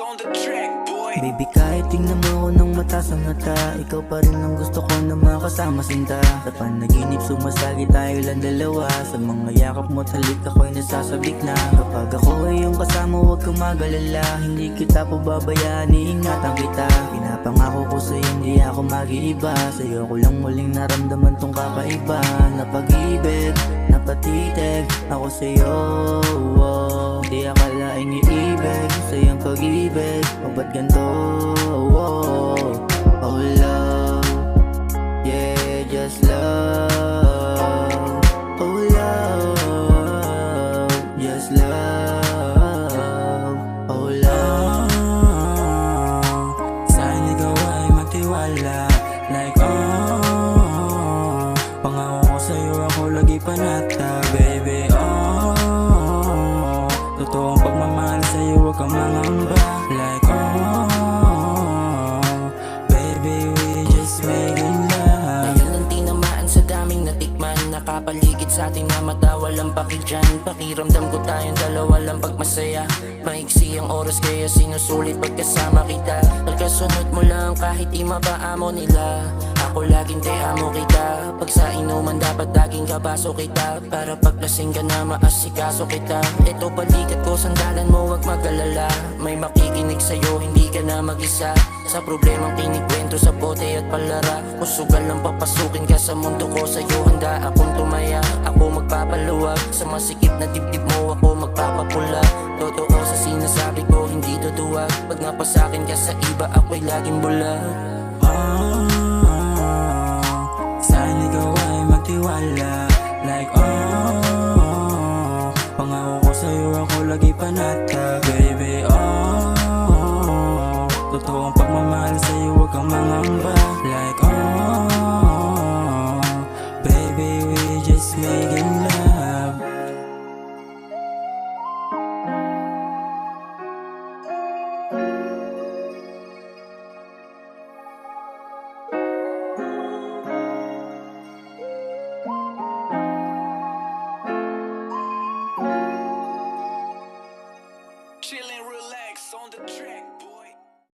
on the track, boy. Baby, kahit tingnan mo ako ng mata sa mata, ikaw pa rin ang gusto ko na makasama sinta. Sa panaginip sumasagi tayo lang dalawa, sa mga yakap mo talik ako'y nasasabik na. Kapag ako ay iyong kasama huwag kang mag-alala, hindi kita pababayaan, iingatan kita. Pinapangako ko sa'yo hindi ako mag-iiba, sa'yo ko lang muling naramdaman tong kakaiba na pag-ibig, na patitig ako sa'yo. Di akalaing iibig sa iyong pag-ibig, o ba't ganito? Oh love, yeah, just love. Oh love, just love. Oh love. Saan ikaw ay matiwala, like pangako ko sa'yo ako lagi panata, baby. Totoong pagmamahal sa'yo huwag kang mangamba, like baby we just making love. Ngayon ang tinamaan sa daming natikman, nakapaligid sa ating na mata, walang pakidyan. Pakiramdam ko tayong dalawa lang pagmasaya, maiksi ang oras kaya sinusulit pagkasama kita. Pagkasunod mo lang kahit di mapaamo nila, ako laging te amo kita. Pag sa inuman dapat laging kabaso kita, para paglasing ka na maasikaso kita. Ito balikat ko, sandalan mo wag mag-alala, may makikinig sa'yo hindi ka na mag-isa. Sa problemang kinikwento sa bote at palara, usugal lang papasukin ka sa mundo ko. Sa'yo handa akong tumaya, ako magpapaluwag. Sa masikip na dibdib mo ako magpapapula. Totoo sa sinasabi ko hindi duduwag, pag napasakin ka sa iba ako'y laging bulag. Saan ikaw ay matiwala, like pangako ko sa'yo ako lagi panata,